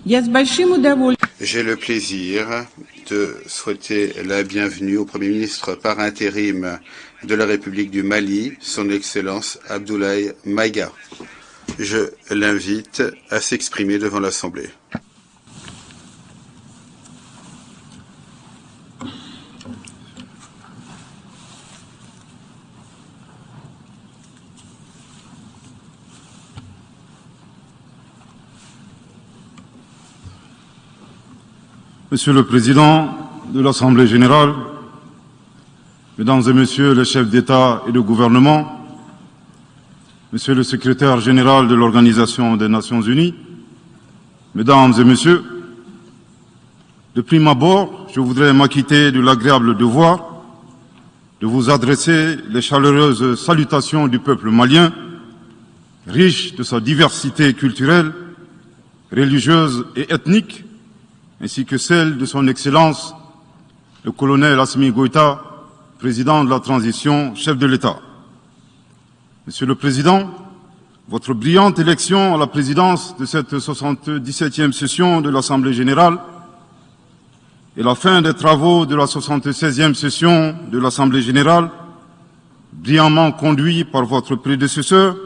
J'ai le plaisir de souhaiter la bienvenue au Premier ministre par intérim de la République du Mali, son Excellence Abdoulaye Maïga. Je l'invite à s'exprimer devant l'Assemblée. Monsieur le Président de l'Assemblée générale, Mesdames et Messieurs les chefs d'État et de gouvernement, Monsieur le Secrétaire général de l'Organisation des Nations Unies, Mesdames et Messieurs, de prime abord, je voudrais m'acquitter de l'agréable devoir de vous adresser les chaleureuses salutations du peuple malien, riche de sa diversité culturelle, religieuse et ethnique, ainsi que celle de son Excellence, le colonel Assimi Goïta, président de la transition, chef de l'État. Monsieur le Président, votre brillante élection à la présidence de cette 77e session de l'Assemblée générale et la fin des travaux de la 76e session de l'Assemblée générale, brillamment conduit par votre prédécesseur,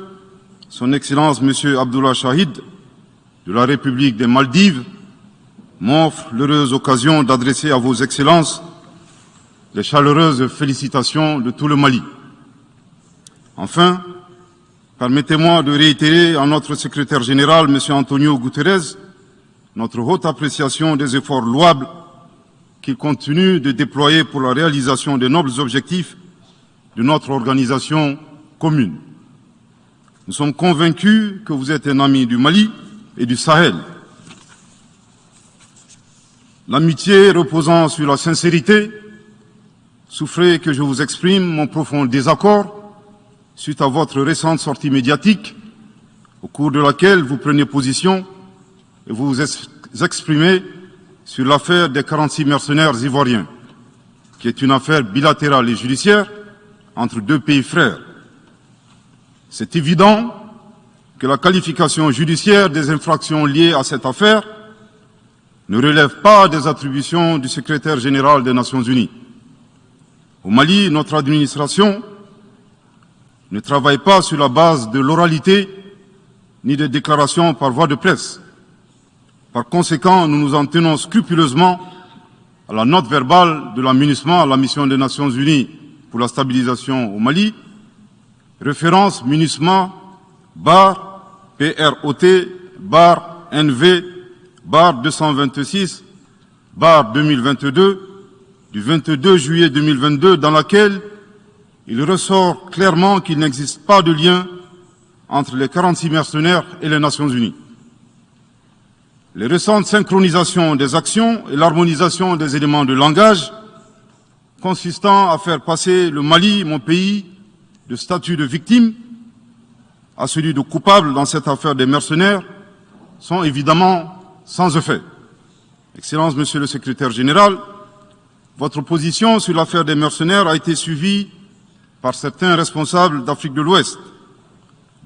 son Excellence Monsieur Abdullah Shahid, de la République des Maldives, m'offre l'heureuse occasion d'adresser à vos excellences les chaleureuses félicitations de tout le Mali. Enfin, permettez-moi de réitérer à notre secrétaire général, M. Antonio Guterres, notre haute appréciation des efforts louables qu'il continue de déployer pour la réalisation des nobles objectifs de notre organisation commune. Nous sommes convaincus que vous êtes un ami du Mali et du Sahel. L'amitié reposant sur la sincérité, souffrez que je vous exprime mon profond désaccord suite à votre récente sortie médiatique, au cours de laquelle vous prenez position et vous vous exprimez sur l'affaire des 46 mercenaires ivoiriens, qui est une affaire bilatérale et judiciaire entre deux pays frères. C'est évident que la qualification judiciaire des infractions liées à cette affaire ne relève pas des attributions du secrétaire général des Nations Unies. Au Mali, notre administration ne travaille pas sur la base de l'oralité ni des déclarations par voie de presse. Par conséquent, nous nous en tenons scrupuleusement à la note verbale de la MINUSMA, à la mission des Nations Unies pour la stabilisation au Mali, référence MINUSMA bar PROT bar NV bar 226 bar 2022 du 22 juillet 2022, dans laquelle il ressort clairement qu'il n'existe pas de lien entre les 46 mercenaires et les Nations Unies. Les récentes synchronisations des actions et l'harmonisation des éléments de langage consistant à faire passer le Mali, mon pays, de statut de victime à celui de coupable dans cette affaire des mercenaires sont évidemment sans effet. Excellence, Monsieur le Secrétaire général, votre position sur l'affaire des mercenaires a été suivie par certains responsables d'Afrique de l'Ouest.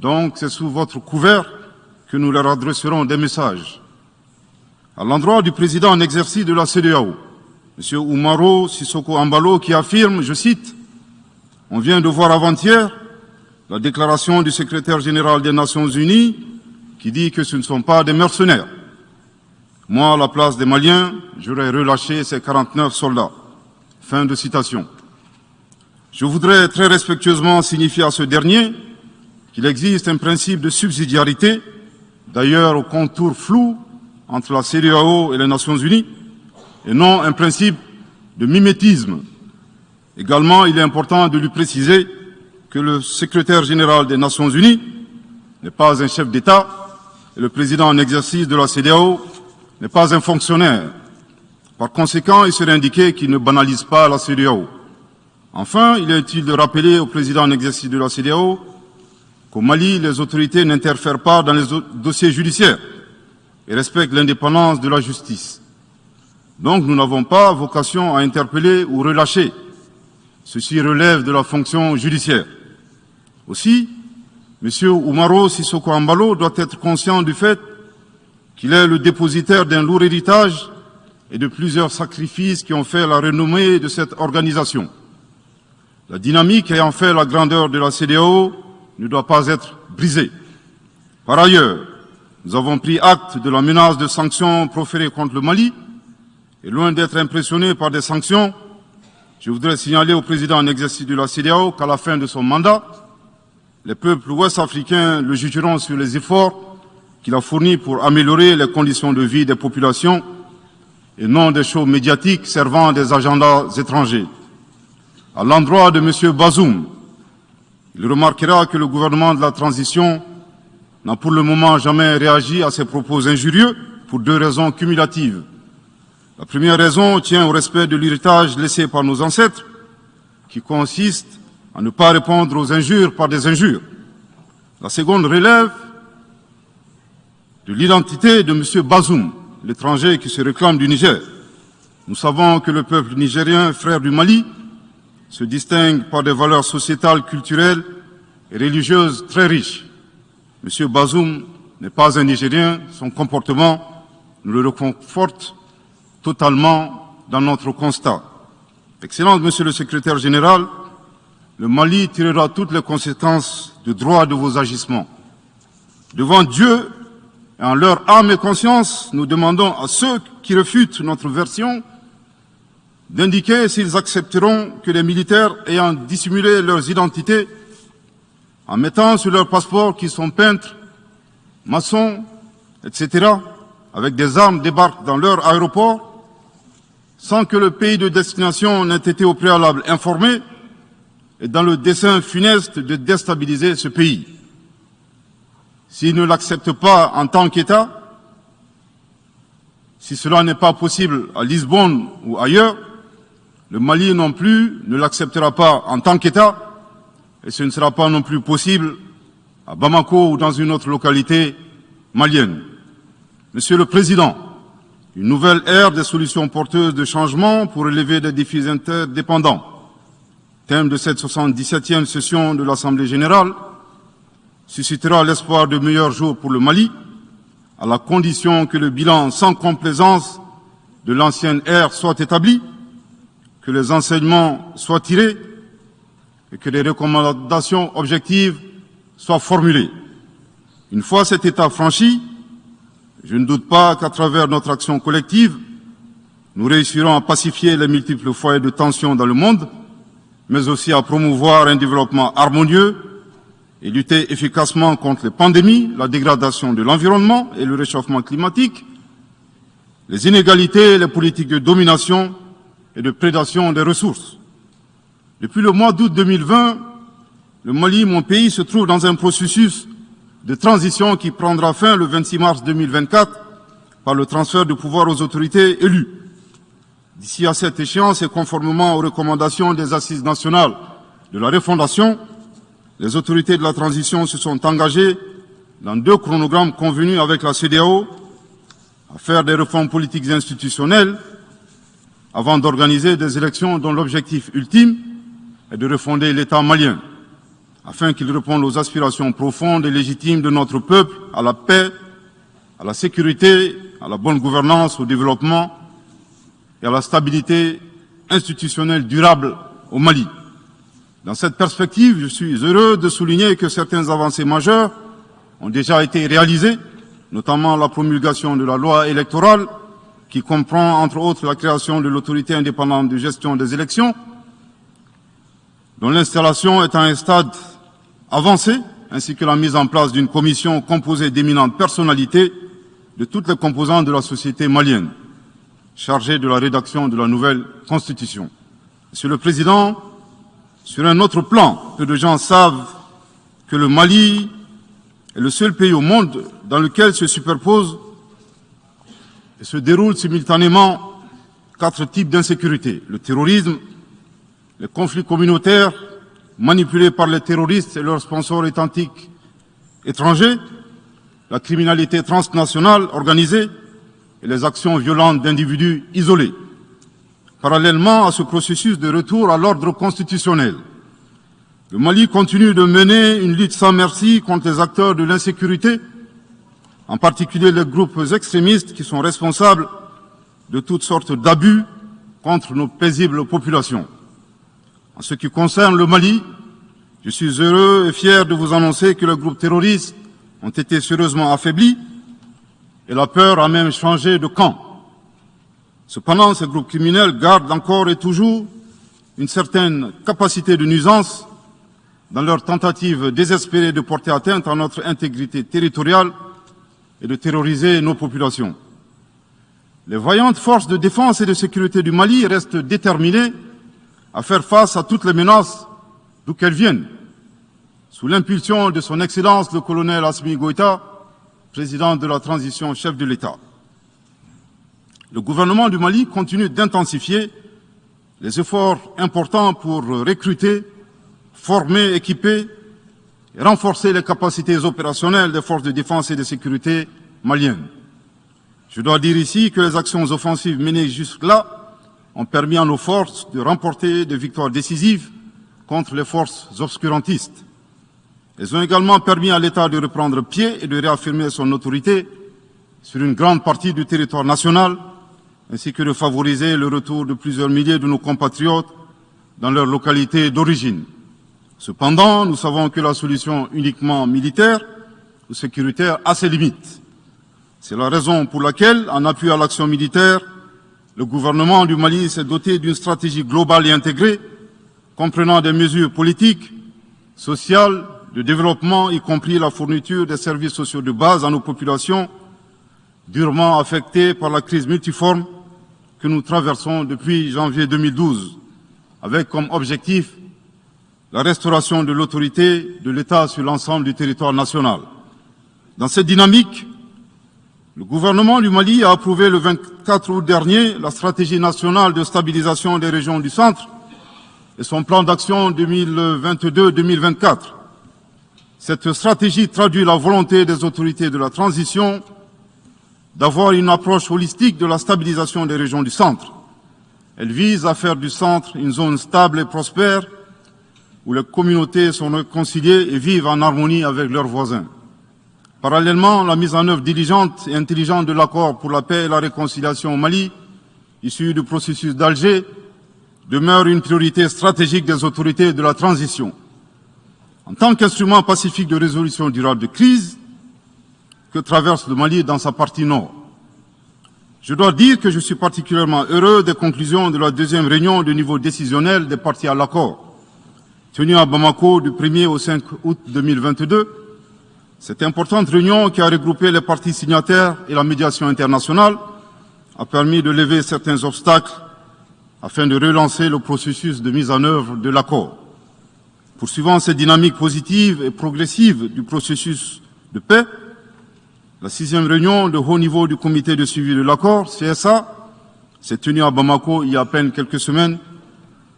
Donc, c'est sous votre couvert que nous leur adresserons des messages. À l'endroit du président en exercice de la CEDEAO, M. Oumaro Sissoko Embalo, qui affirme, je cite, « On vient de voir avant-hier la déclaration du secrétaire général des Nations Unies qui dit que ce ne sont pas des mercenaires. Moi, à la place des Maliens, j'aurais relâché ces 49 soldats. » Fin de citation. Je voudrais très respectueusement signifier à ce dernier qu'il existe un principe de subsidiarité, d'ailleurs au contour flou entre la CEDEAO et les Nations Unies, et non un principe de mimétisme. Également, il est important de lui préciser que le secrétaire général des Nations Unies n'est pas un chef d'État et le président en exercice de la CEDEAO n'est pas un fonctionnaire. Par conséquent, il serait indiqué qu'il ne banalise pas la CEDEAO. Enfin, il est utile de rappeler au président en exercice de la CEDEAO qu'au Mali, les autorités n'interfèrent pas dans les dossiers judiciaires et respectent l'indépendance de la justice. Donc, nous n'avons pas vocation à interpeller ou relâcher. Ceci relève de la fonction judiciaire. Aussi, M. Oumaro Sissoko Embalo doit être conscient du fait qu'il est le dépositaire d'un lourd héritage et de plusieurs sacrifices qui ont fait la renommée de cette organisation. La dynamique ayant fait la grandeur de la CEDEAO ne doit pas être brisée. Par ailleurs, nous avons pris acte de la menace de sanctions proférées contre le Mali, et loin d'être impressionnés par des sanctions, je voudrais signaler au président en exercice de la CEDEAO qu'à la fin de son mandat, les peuples ouest-africains le jugeront sur les efforts qu'il a fournis pour améliorer les conditions de vie des populations et non des shows médiatiques servant des agendas étrangers. À l'endroit de M. Bazoum, il remarquera que le gouvernement de la transition n'a pour le moment jamais réagi à ces propos injurieux pour deux raisons cumulatives. La première raison tient au respect de l'héritage laissé par nos ancêtres, qui consiste à ne pas répondre aux injures par des injures. La seconde relève de l'identité de M. Bazoum, l'étranger qui se réclame du Niger. Nous savons que le peuple nigérien, frère du Mali, se distingue par des valeurs sociétales, culturelles et religieuses très riches. M. Bazoum n'est pas un Nigérien, son comportement nous le reconforte totalement dans notre constat. Excellence, Monsieur le Secrétaire général, le Mali tirera toutes les conséquences de droit de vos agissements. Devant Dieu et en leur âme et conscience, nous demandons à ceux qui refutent notre version d'indiquer s'ils accepteront que les militaires ayant dissimulé leurs identités en mettant sur leur passeport qu'ils sont peintres, maçons, etc., avec des armes débarquent dans leur aéroport sans que le pays de destination n'ait été au préalable informé et dans le dessein funeste de déstabiliser ce pays. S'ils ne l'acceptent pas en tant qu'État, si cela n'est pas possible à Lisbonne ou ailleurs, le Mali non plus ne l'acceptera pas en tant qu'État et ce ne sera pas non plus possible à Bamako ou dans une autre localité malienne. Monsieur le Président, une nouvelle ère des solutions porteuses de changement pour relever des défis interdépendants. Thème de cette 77e session de l'Assemblée générale, suscitera l'espoir de meilleurs jours pour le Mali, à la condition que le bilan sans complaisance de l'ancienne ère soit établi, que les enseignements soient tirés et que les recommandations objectives soient formulées. Une fois cet état franchi, je ne doute pas qu'à travers notre action collective, nous réussirons à pacifier les multiples foyers de tension dans le monde, mais aussi à promouvoir un développement harmonieux et lutter efficacement contre les pandémies, la dégradation de l'environnement et le réchauffement climatique, les inégalités, les politiques de domination et de prédation des ressources. Depuis le mois d'août 2020, le Mali, mon pays, se trouve dans un processus de transition qui prendra fin le 26 mars 2024 par le transfert de pouvoir aux autorités élues. D'ici à cette échéance et conformément aux recommandations des assises nationales de la refondation, les autorités de la transition se sont engagées dans deux chronogrammes convenus avec la CEDEAO à faire des réformes politiques et institutionnelles avant d'organiser des élections dont l'objectif ultime est de refonder l'État malien, afin qu'il réponde aux aspirations profondes et légitimes de notre peuple à la paix, à la sécurité, à la bonne gouvernance, au développement et à la stabilité institutionnelle durable au Mali. Dans cette perspective, je suis heureux de souligner que certaines avancées majeures ont déjà été réalisées, notamment la promulgation de la loi électorale, qui comprend entre autres la création de l'autorité indépendante de gestion des élections, dont l'installation est à un stade avancé, ainsi que la mise en place d'une commission composée d'éminentes personnalités de toutes les composantes de la société malienne, chargée de la rédaction de la nouvelle Constitution. Monsieur le Président, sur un autre plan, peu de gens savent que le Mali est le seul pays au monde dans lequel se superposent et se déroulent simultanément 4 types d'insécurité: le terrorisme, les conflits communautaires manipulés par les terroristes et leurs sponsors étatiques étrangers, la criminalité transnationale organisée et les actions violentes d'individus isolés. Parallèlement à ce processus de retour à l'ordre constitutionnel, le Mali continue de mener une lutte sans merci contre les acteurs de l'insécurité en particulier les groupes extrémistes qui sont responsables de toutes sortes d'abus contre nos paisibles populations. En ce qui concerne le Mali, je suis heureux et fier de vous annoncer que les groupes terroristes ont été sérieusement affaiblis et la peur a même changé de camp. Cependant, ces groupes criminels gardent encore et toujours une certaine capacité de nuisance dans leur tentative désespérée de porter atteinte à notre intégrité territoriale et de terroriser nos populations. Les vaillantes forces de défense et de sécurité du Mali restent déterminées à faire face à toutes les menaces d'où qu'elles viennent. Sous l'impulsion de son Excellence le colonel Assimi Goïta, président de la transition, chef de l'État. Le gouvernement du Mali continue d'intensifier les efforts importants pour recruter, former, équiper et renforcer les capacités opérationnelles des forces de défense et de sécurité maliennes. Je dois dire ici que les actions offensives menées jusque-là ont permis à nos forces de remporter des victoires décisives contre les forces obscurantistes. Elles ont également permis à l'État de reprendre pied et de réaffirmer son autorité sur une grande partie du territoire national, ainsi que de favoriser le retour de plusieurs milliers de nos compatriotes dans leur localité d'origine. Cependant, nous savons que la solution uniquement militaire ou sécuritaire a ses limites. C'est la raison pour laquelle, en appui à l'action militaire, le gouvernement du Mali s'est doté d'une stratégie globale et intégrée, comprenant des mesures politiques, sociales, de développement, y compris la fourniture des services sociaux de base à nos populations, durement affectées par la crise multiforme que nous traversons depuis janvier 2012, avec comme objectif la restauration de l'autorité de l'État sur l'ensemble du territoire national. Dans cette dynamique, le gouvernement du Mali a approuvé le 24 août dernier la stratégie nationale de stabilisation des régions du centre et son plan d'action 2022-2024. Cette stratégie traduit la volonté des autorités de la transition d'avoir une approche holistique de la stabilisation des régions du centre. Elle vise à faire du centre une zone stable et prospère où les communautés sont réconciliées et vivent en harmonie avec leurs voisins. Parallèlement, la mise en œuvre diligente et intelligente de l'accord pour la paix et la réconciliation au Mali, issu du processus d'Alger, demeure une priorité stratégique des autorités de la transition. En tant qu'instrument pacifique de résolution durable de crise que traverse le Mali dans sa partie nord. Je dois dire que je suis particulièrement heureux des conclusions de la deuxième réunion de niveau décisionnel des parties à l'accord, tenue à Bamako du 1er au 5 août 2022. Cette importante réunion qui a regroupé les parties signataires et la médiation internationale a permis de lever certains obstacles afin de relancer le processus de mise en œuvre de l'accord. Poursuivant cette dynamique positive et progressive du processus de paix, la 6e réunion de haut niveau du comité de suivi de l'accord, CSA, s'est tenue à Bamako il y a à peine quelques semaines,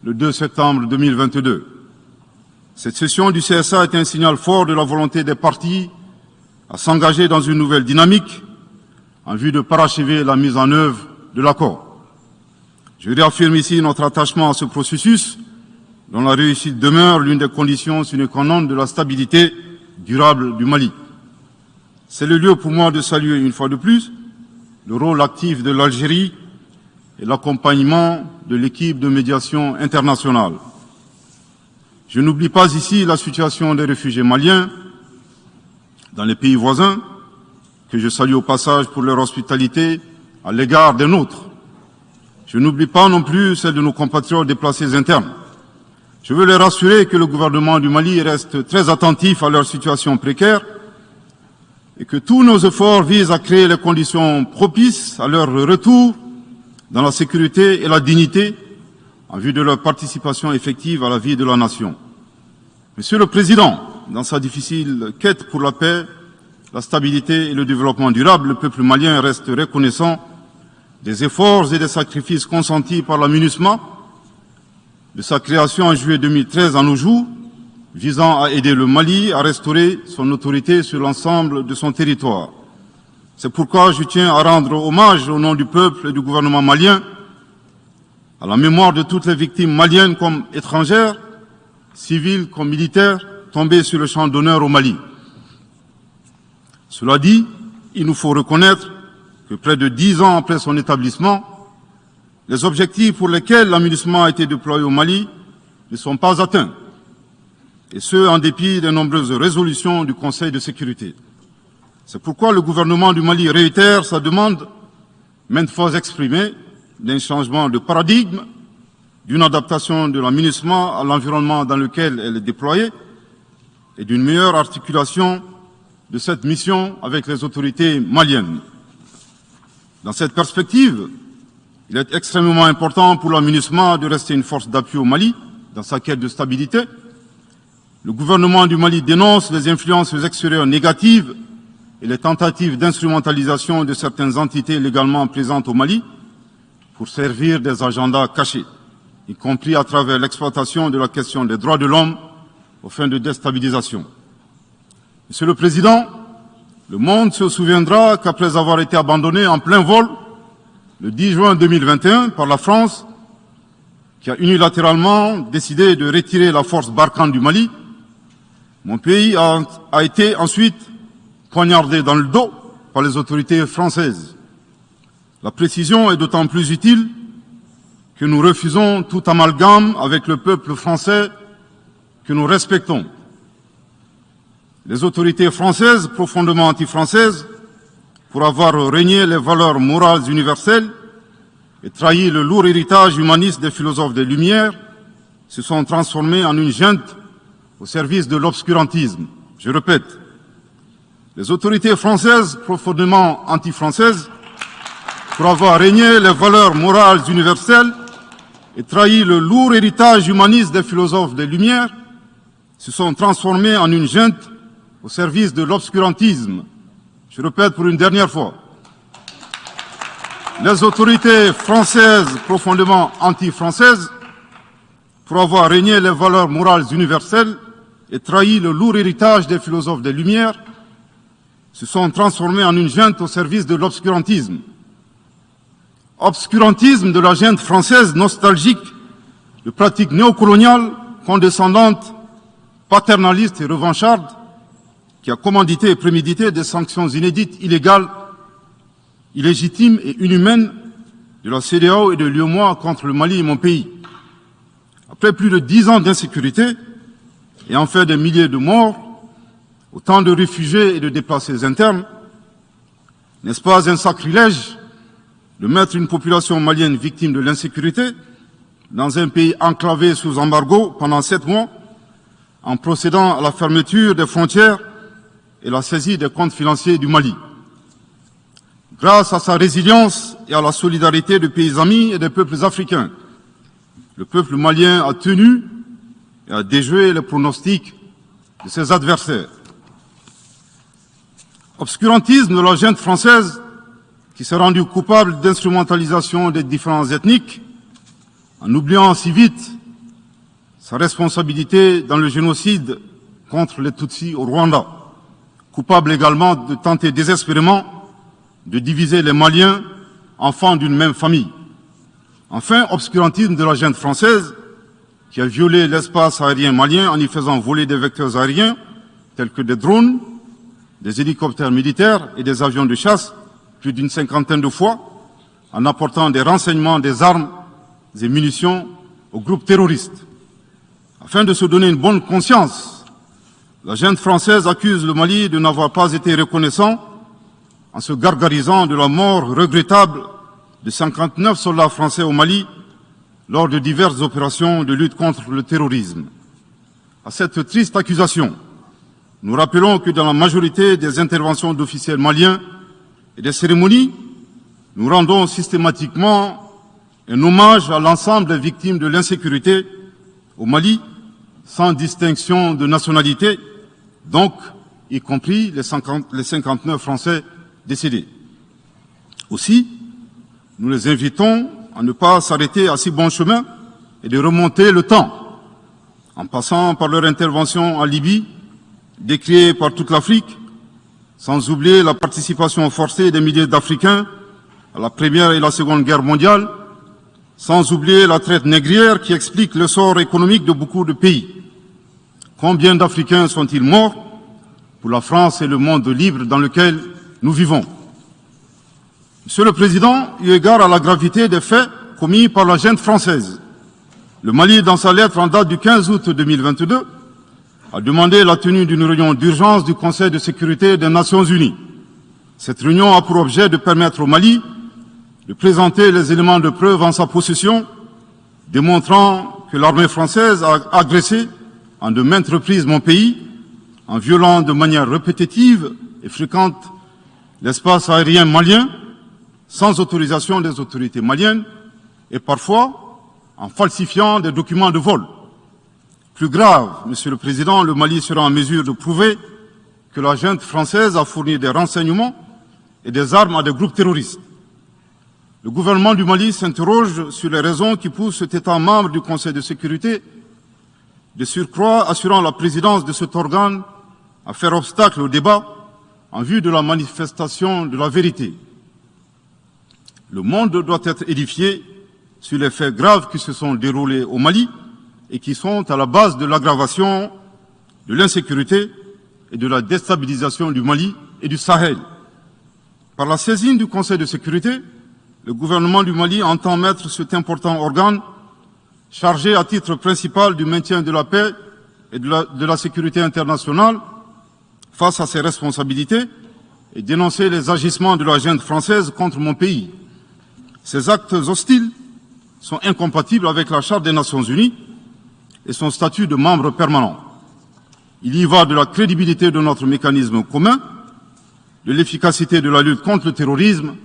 le 2 septembre 2022. Cette session du CSA est un signal fort de la volonté des parties à s'engager dans une nouvelle dynamique en vue de parachever la mise en œuvre de l'accord. Je réaffirme ici notre attachement à ce processus dont la réussite demeure l'une des conditions sine qua non de la stabilité durable du Mali. C'est le lieu pour moi de saluer une fois de plus le rôle actif de l'Algérie et l'accompagnement de l'équipe de médiation internationale. Je n'oublie pas ici la situation des réfugiés maliens dans les pays voisins, que je salue au passage pour leur hospitalité à l'égard des nôtres. Je n'oublie pas non plus celle de nos compatriotes déplacés internes. Je veux les rassurer que le gouvernement du Mali reste très attentif à leur situation précaire et que tous nos efforts visent à créer les conditions propices à leur retour dans la sécurité et la dignité en vue de leur participation effective à la vie de la nation. Monsieur le Président, dans sa difficile quête pour la paix, la stabilité et le développement durable, le peuple malien reste reconnaissant des efforts et des sacrifices consentis par la MINUSMA, de sa création en juillet 2013 à nos jours, visant à aider le Mali à restaurer son autorité sur l'ensemble de son territoire. C'est pourquoi je tiens à rendre hommage au nom du peuple et du gouvernement malien à la mémoire de toutes les victimes maliennes comme étrangères, civiles comme militaires, tombées sur le champ d'honneur au Mali. Cela dit, il nous faut reconnaître que près de 10 ans après son établissement, les objectifs pour lesquels l'aménagement a été déployé au Mali ne sont pas atteints, et ce, en dépit des nombreuses résolutions du Conseil de sécurité. C'est pourquoi le gouvernement du Mali réitère sa demande, maintes fois exprimée, d'un changement de paradigme, d'une adaptation de l'aménagement à l'environnement dans lequel elle est déployée et d'une meilleure articulation de cette mission avec les autorités maliennes. Dans cette perspective, il est extrêmement important pour l'aménagement de rester une force d'appui au Mali dans sa quête de stabilité. Le gouvernement du Mali dénonce les influences extérieures négatives et les tentatives d'instrumentalisation de certaines entités légalement présentes au Mali pour servir des agendas cachés, y compris à travers l'exploitation de la question des droits de l'homme aux fins de déstabilisation. Monsieur le Président, le monde se souviendra qu'après avoir été abandonné en plein vol le 10 juin 2021 par la France, qui a unilatéralement décidé de retirer la force Barkhane du Mali, mon pays a été ensuite poignardé dans le dos par les autorités françaises. La précision est d'autant plus utile que nous refusons tout amalgame avec le peuple français que nous respectons. Les autorités françaises, profondément anti-françaises, pour avoir régné les valeurs morales universelles et trahi le lourd héritage humaniste des philosophes des Lumières, se sont transformées en une junte au service de l'obscurantisme. Je répète, les autorités françaises, profondément anti-françaises, pour avoir régné les valeurs morales universelles et trahi le lourd héritage humaniste des philosophes des Lumières, se sont transformées en une junte au service de l'obscurantisme. Je répète pour une dernière fois. Les autorités françaises, profondément anti-françaises, pour avoir régné les valeurs morales universelles et trahi le lourd héritage des philosophes des Lumières, se sont transformés en une junte au service de l'obscurantisme. Obscurantisme de la junte française nostalgique de pratiques néocoloniales, condescendantes, paternalistes et revanchardes, qui a commandité et prémédité des sanctions inédites, illégales, illégitimes et inhumaines de la CEDEAO et de l'UEMOA contre le Mali et mon pays. Après plus de 10 ans d'insécurité et en fait des milliers de morts, autant de réfugiés et de déplacés internes, n'est-ce pas un sacrilège de mettre une population malienne victime de l'insécurité dans un pays enclavé sous embargo pendant 7 mois, en procédant à la fermeture des frontières et la saisie des comptes financiers du Mali. Grâce à sa résilience et à la solidarité de pays amis et des peuples africains, le peuple malien a tenu et a déjoué les pronostics de ses adversaires. Obscurantisme de la junte française qui s'est rendue coupable d'instrumentalisation des différences ethniques, en oubliant si vite sa responsabilité dans le génocide contre les Tutsis au Rwanda, coupable également de tenter désespérément de diviser les Maliens, enfants d'une même famille. Enfin, obscurantisme de la junte française qui a violé l'espace aérien malien en y faisant voler des vecteurs aériens tels que des drones, des hélicoptères militaires et des avions de chasse plus d'une 50aine de fois, en apportant des renseignements, des armes et munitions aux groupes terroristes. Afin de se donner une bonne conscience, la junte française accuse le Mali de n'avoir pas été reconnaissant en se gargarisant de la mort regrettable de 59 soldats français au Mali lors de diverses opérations de lutte contre le terrorisme. À cette triste accusation, nous rappelons que dans la majorité des interventions d'officiels maliens et des cérémonies, nous rendons systématiquement un hommage à l'ensemble des victimes de l'insécurité au Mali, sans distinction de nationalité, donc y compris les 59 Français décédés. Aussi, nous les invitons à ne pas s'arrêter à si bon chemin et de remonter le temps, en passant par leur intervention en Libye, décriée par toute l'Afrique, sans oublier la participation forcée des milliers d'Africains à la Première et la Seconde Guerre mondiale, sans oublier la traite négrière qui explique le sort économique de beaucoup de pays. Combien d'Africains sont-ils morts pour la France et le monde libre dans lequel nous vivons. Monsieur le Président, eu égard à la gravité des faits commis par la junte française, le Mali, dans sa lettre en date du 15 août 2022, a demandé la tenue d'une réunion d'urgence du Conseil de sécurité des Nations Unies. Cette réunion a pour objet de permettre au Mali de présenter les éléments de preuve en sa possession, démontrant que l'armée française a agressé en de maintes reprises mon pays, en violant de manière répétitive et fréquente l'espace aérien malien, sans autorisation des autorités maliennes, et parfois en falsifiant des documents de vol. Plus grave, Monsieur le Président, le Mali sera en mesure de prouver que la junte française a fourni des renseignements et des armes à des groupes terroristes. Le gouvernement du Mali s'interroge sur les raisons qui poussent cet État membre du Conseil de sécurité, de surcroît assurant la présidence de cet organe, à faire obstacle au débat en vue de la manifestation de la vérité. Le monde doit être édifié sur les faits graves qui se sont déroulés au Mali et qui sont à la base de l'aggravation de l'insécurité et de la déstabilisation du Mali et du Sahel. Par la saisine du Conseil de sécurité, le gouvernement du Mali entend mettre cet important organe chargé à titre principal du maintien de la paix et de la sécurité internationale face à ses responsabilités et dénoncer les agissements de la junte française contre mon pays. Ces actes hostiles sont incompatibles avec la Charte des Nations Unies et son statut de membre permanent. Il y va de la crédibilité de notre mécanisme commun, de l'efficacité de la lutte contre le terrorisme,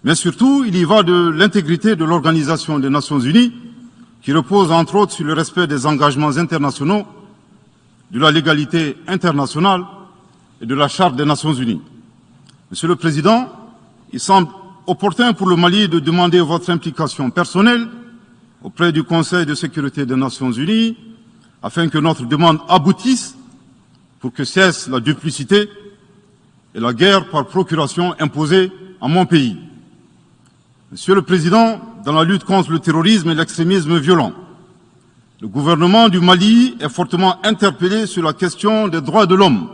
mais surtout, il y va de l'intégrité de l'Organisation des Nations Unies, qui repose entre autres sur le respect des engagements internationaux, de la légalité internationale et de la Charte des Nations Unies. Monsieur le Président, il semble opportun pour le Mali de demander votre implication personnelle auprès du Conseil de sécurité des Nations Unies, afin que notre demande aboutisse pour que cesse la duplicité et la guerre par procuration imposée à mon pays. Monsieur le Président, dans la lutte contre le terrorisme et l'extrémisme violent, le gouvernement du Mali est fortement interpellé sur la question des droits de l'homme.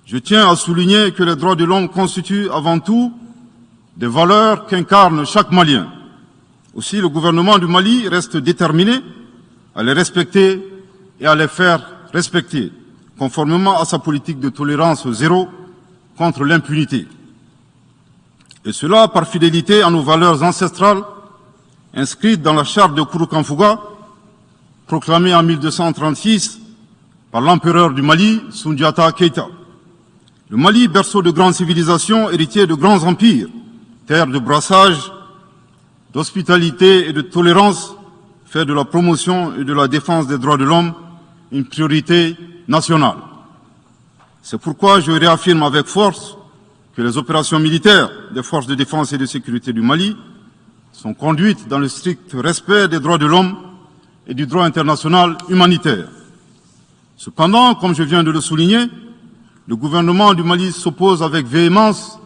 Je tiens à souligner que les droits de l'homme constituent avant tout des valeurs qu'incarne chaque Malien. Aussi, le gouvernement du Mali reste déterminé à les respecter et à les faire respecter, conformément à sa politique de tolérance zéro contre l'impunité. Et cela par fidélité à nos valeurs ancestrales inscrites dans la charte de Kouroukanfouga, proclamée en 1236 par l'empereur du Mali, Soundiata Keïta. Le Mali, berceau de grandes civilisations, héritier de grands empires, terre de brassage, d'hospitalité et de tolérance, fait de la promotion et de la défense des droits de l'homme une priorité nationale. C'est pourquoi je réaffirme avec force que les opérations militaires des forces de défense et de sécurité du Mali sont conduites dans le strict respect des droits de l'homme et du droit international humanitaire. Cependant, comme je viens de le souligner, le gouvernement du Mali s'oppose avec véhémence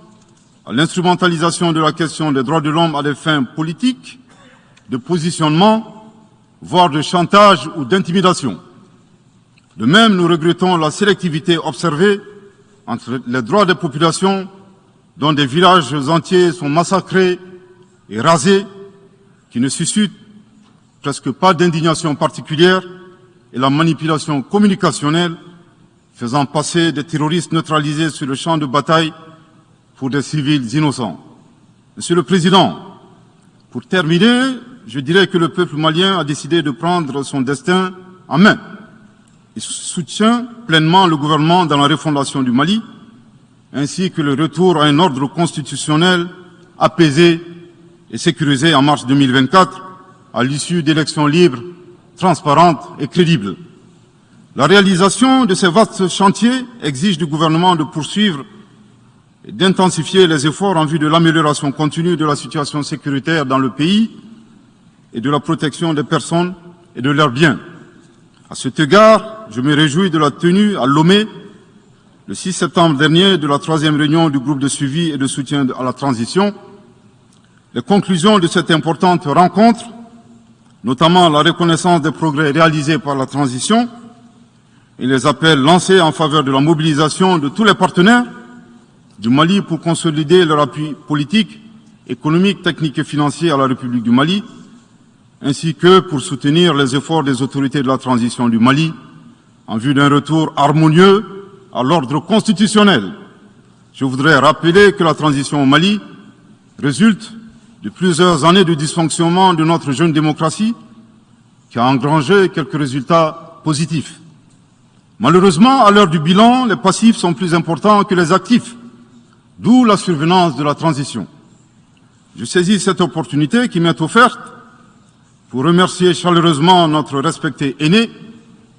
à l'instrumentalisation de la question des droits de l'homme à des fins politiques, de positionnement, voire de chantage ou d'intimidation. De même, nous regrettons la sélectivité observée entre les droits des populations dont des villages entiers sont massacrés et rasés, qui ne suscitent presque pas d'indignation particulière, et la manipulation communicationnelle faisant passer des terroristes neutralisés sur le champ de bataille pour des civils innocents. Monsieur le Président, pour terminer, je dirais que le peuple malien a décidé de prendre son destin en main. Il soutient pleinement le gouvernement dans la refondation du Mali, ainsi que le retour à un ordre constitutionnel apaisé et sécurisé en mars 2024, à l'issue d'élections libres, transparentes et crédibles. La réalisation de ces vastes chantiers exige du gouvernement de poursuivre et d'intensifier les efforts en vue de l'amélioration continue de la situation sécuritaire dans le pays et de la protection des personnes et de leurs biens. À cet égard, je me réjouis de la tenue à Lomé, le 6 septembre dernier, de la 3e réunion du groupe de suivi et de soutien à la transition. Les conclusions de cette importante rencontre, notamment la reconnaissance des progrès réalisés par la transition et les appels lancés en faveur de la mobilisation de tous les partenaires, du Mali pour consolider leur appui politique, économique, technique et financier à la République du Mali, ainsi que pour soutenir les efforts des autorités de la transition du Mali en vue d'un retour harmonieux à l'ordre constitutionnel. Je voudrais rappeler que la transition au Mali résulte de plusieurs années de dysfonctionnement de notre jeune démocratie qui a engrangé quelques résultats positifs. Malheureusement, à l'heure du bilan, les passifs sont plus importants que les actifs, d'où la survenance de la transition. Je saisis cette opportunité qui m'est offerte pour remercier chaleureusement notre respecté aîné,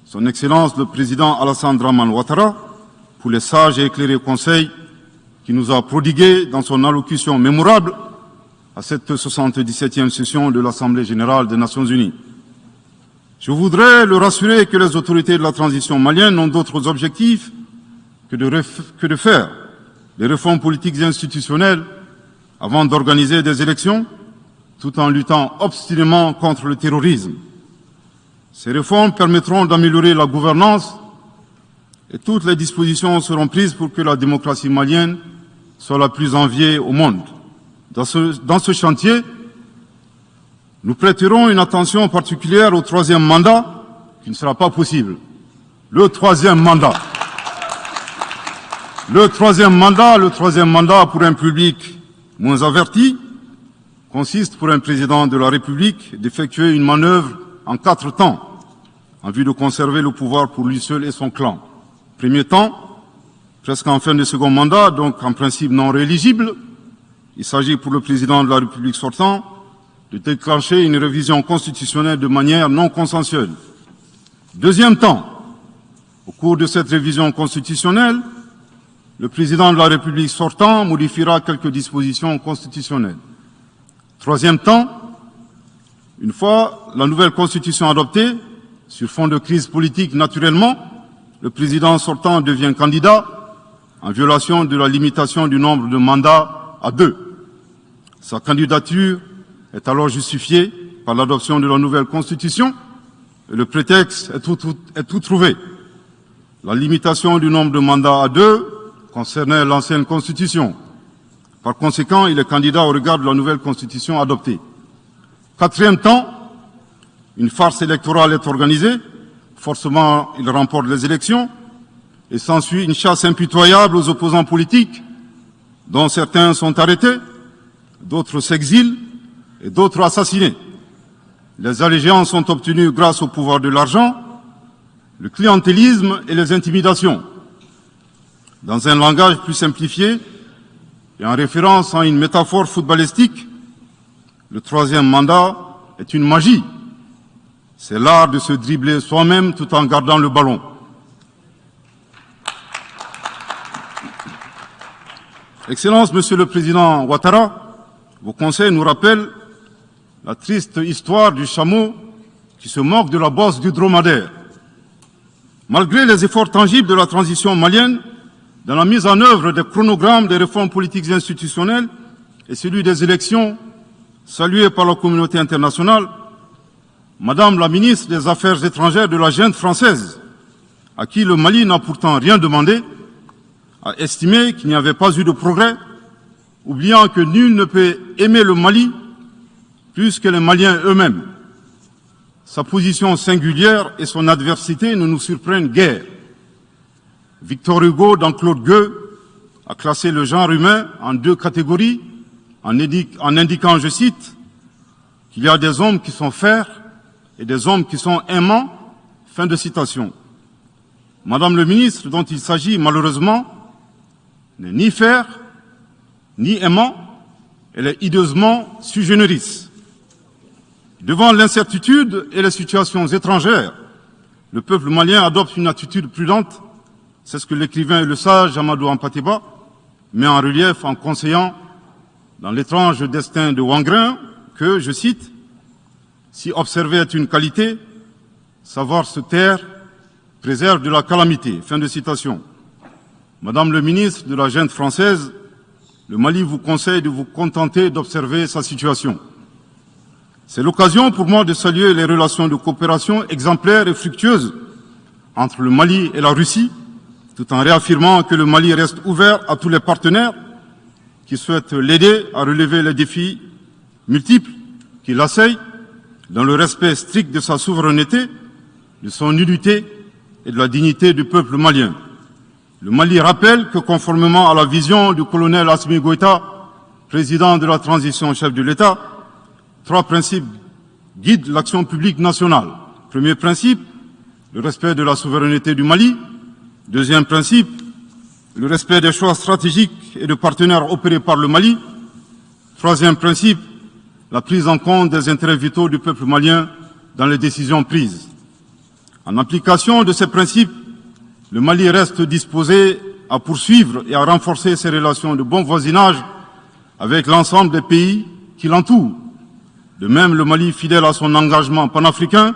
son Excellence le Président Alassane Dramane Ouattara, pour les sages et éclairés conseils qu'il nous a prodigués dans son allocution mémorable à cette 77e session de l'Assemblée générale des Nations unies. Je voudrais le rassurer que les autorités de la transition malienne n'ont d'autres objectifs que de faire des réformes politiques et institutionnelles avant d'organiser des élections, tout en luttant obstinément contre le terrorisme. Ces réformes permettront d'améliorer la gouvernance et toutes les dispositions seront prises pour que la démocratie malienne soit la plus enviée au monde. Dans ce chantier, nous prêterons une attention particulière au troisième mandat, qui ne sera pas possible. Le troisième mandat pour un public moins averti consiste pour un président de la République d'effectuer une manœuvre en 4 temps, en vue de conserver le pouvoir pour lui seul et son clan. Premier temps, presque en fin de second mandat, donc en principe non rééligible, il s'agit pour le président de la République sortant de déclencher une révision constitutionnelle de manière non consensuelle. Deuxième temps, au cours de cette révision constitutionnelle, le président de la République sortant modifiera quelques dispositions constitutionnelles. Troisième temps, une fois la nouvelle constitution adoptée, sur fond de crise politique naturellement, le président sortant devient candidat en violation de la limitation du nombre de mandats à 2. Sa candidature est alors justifiée par l'adoption de la nouvelle constitution et le prétexte est tout trouvé. La limitation du nombre de mandats à 2 concernait l'ancienne constitution. Par conséquent, il est candidat au regard de la nouvelle constitution adoptée. Quatrième temps, une farce électorale est organisée. Forcément, il remporte les élections et s'ensuit une chasse impitoyable aux opposants politiques, dont certains sont arrêtés, d'autres s'exilent et d'autres assassinés. Les allégeances sont obtenues grâce au pouvoir de l'argent, le clientélisme et les intimidations. Dans un langage plus simplifié et en référence à une métaphore footballistique, le troisième mandat est une magie. C'est l'art de se dribbler soi-même tout en gardant le ballon. Excellence, Monsieur le Président Ouattara, vos conseils nous rappellent la triste histoire du chameau qui se moque de la bosse du dromadaire. Malgré les efforts tangibles de la transition malienne, dans la mise en œuvre des chronogrammes des réformes politiques et institutionnelles et celui des élections, salués par la communauté internationale, Madame la ministre des Affaires étrangères de la junte française, à qui le Mali n'a pourtant rien demandé, a estimé qu'il n'y avait pas eu de progrès, oubliant que nul ne peut aimer le Mali plus que les Maliens eux-mêmes. Sa position singulière et son adversité ne nous surprennent guère. Victor Hugo, dans Claude Gueux, a classé le genre humain en 2 catégories, en indiquant, je cite, qu'il y a des hommes qui sont fers et des hommes qui sont aimants. Fin de citation. Madame le ministre, dont il s'agit malheureusement, n'est ni fer, ni aimant, elle est hideusement sui generis. Devant l'incertitude et les situations étrangères, le peuple malien adopte une attitude prudente. C'est ce que l'écrivain et le sage Amadou Hampâté-Bâ met en relief en conseillant dans l'étrange destin de Wangrin que, je cite, « Si observer est une qualité, savoir se taire préserve de la calamité ». Fin de citation. Madame le ministre de la junte française, le Mali vous conseille de vous contenter d'observer sa situation. C'est l'occasion pour moi de saluer les relations de coopération exemplaires et fructueuses entre le Mali et la Russie, tout en réaffirmant que le Mali reste ouvert à tous les partenaires qui souhaitent l'aider à relever les défis multiples qui l'assaillent, dans le respect strict de sa souveraineté, de son unité et de la dignité du peuple malien. Le Mali rappelle que, conformément à la vision du colonel Assimi Goïta, président de la transition chef de l'État, 3 principes guident l'action publique nationale. Premier principe, le respect de la souveraineté du Mali. Deuxième principe, le respect des choix stratégiques et de partenaires opérés par le Mali. Troisième principe, la prise en compte des intérêts vitaux du peuple malien dans les décisions prises. En application de ces principes, le Mali reste disposé à poursuivre et à renforcer ses relations de bon voisinage avec l'ensemble des pays qui l'entourent. De même, le Mali, fidèle à son engagement panafricain,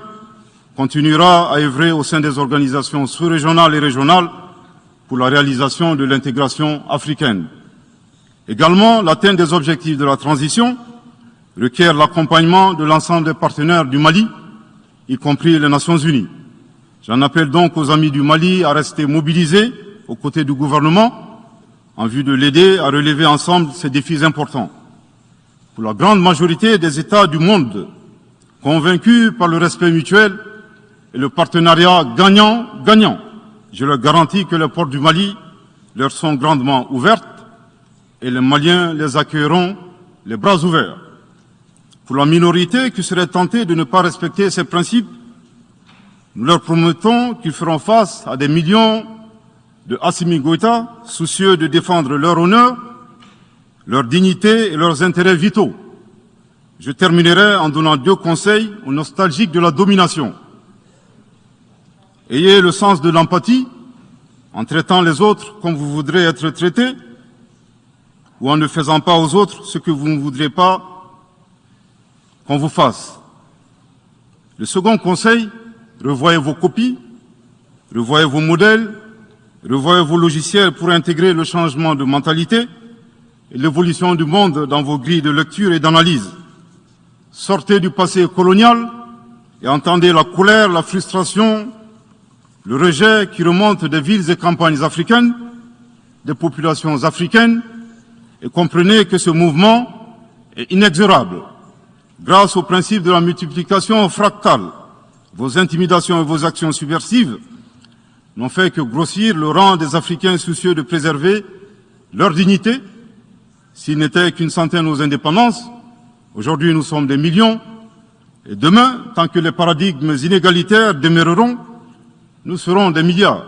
continuera à œuvrer au sein des organisations sous-régionales et régionales pour la réalisation de l'intégration africaine. Également, l'atteinte des objectifs de la transition requiert l'accompagnement de l'ensemble des partenaires du Mali, y compris les Nations Unies. J'en appelle donc aux amis du Mali à rester mobilisés aux côtés du gouvernement en vue de l'aider à relever ensemble ces défis importants. Pour la grande majorité des États du monde, convaincus par le respect mutuel et le partenariat gagnant-gagnant, je leur garantis que les portes du Mali leur sont grandement ouvertes et les Maliens les accueilleront les bras ouverts. Pour la minorité qui serait tentée de ne pas respecter ces principes, nous leur promettons qu'ils feront face à des millions de Assimi Goïta, soucieux de défendre leur honneur, leur dignité et leurs intérêts vitaux. Je terminerai en donnant 2 conseils aux nostalgiques de la domination. Ayez le sens de l'empathie, en traitant les autres comme vous voudrez être traités, ou en ne faisant pas aux autres ce que vous ne voudrez pas qu'on vous fasse. Le second conseil, revoyez vos copies, revoyez vos modèles, revoyez vos logiciels pour intégrer le changement de mentalité et l'évolution du monde dans vos grilles de lecture et d'analyse. Sortez du passé colonial et entendez la colère, la frustration, le rejet qui remonte des villes et campagnes africaines, des populations africaines, et comprenez que ce mouvement est inexorable. Grâce au principe de la multiplication fractale, vos intimidations et vos actions subversives n'ont fait que grossir le rang des Africains soucieux de préserver leur dignité. S'il n'était qu'une centaine aux indépendances, aujourd'hui nous sommes des millions, et demain, tant que les paradigmes inégalitaires demeureront, nous serons des milliards.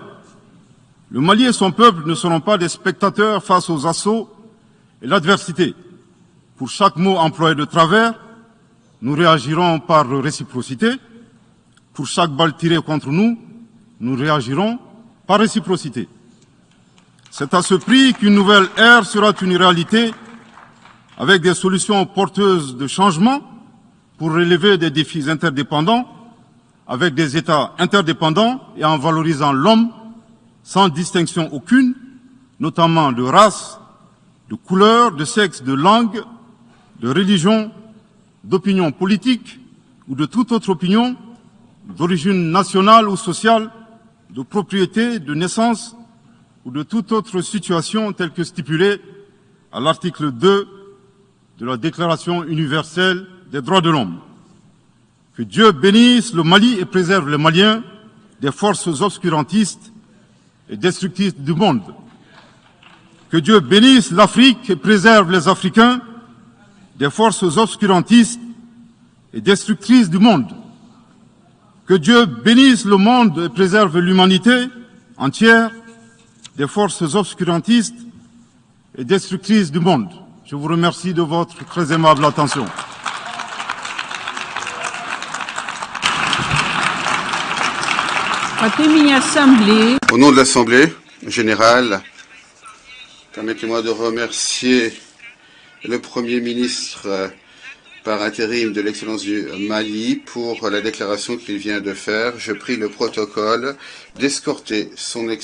Le Mali et son peuple ne seront pas des spectateurs face aux assauts et l'adversité. Pour chaque mot employé de travers, nous réagirons par réciprocité. Pour chaque balle tirée contre nous, nous réagirons par réciprocité. C'est à ce prix qu'une nouvelle ère sera une réalité avec des solutions porteuses de changement pour relever des défis interdépendants, avec des États interdépendants et en valorisant l'homme sans distinction aucune, notamment de race, de couleur, de sexe, de langue, de religion, d'opinion politique ou de toute autre opinion, d'origine nationale ou sociale, de propriété, de naissance ou de toute autre situation telle que stipulée à l'article 2 de la Déclaration universelle des droits de l'homme. Que Dieu bénisse le Mali et préserve les Maliens des forces obscurantistes et destructrices du monde. Que Dieu bénisse l'Afrique et préserve les Africains des forces obscurantistes et destructrices du monde. Que Dieu bénisse le monde et préserve l'humanité entière des forces obscurantistes et destructrices du monde. Je vous remercie de votre très aimable attention. Au nom de l'Assemblée générale, permettez-moi de remercier le Premier ministre par intérim de l'Excellence du Mali pour la déclaration qu'il vient de faire. Je prie le protocole d'escorter son Excellence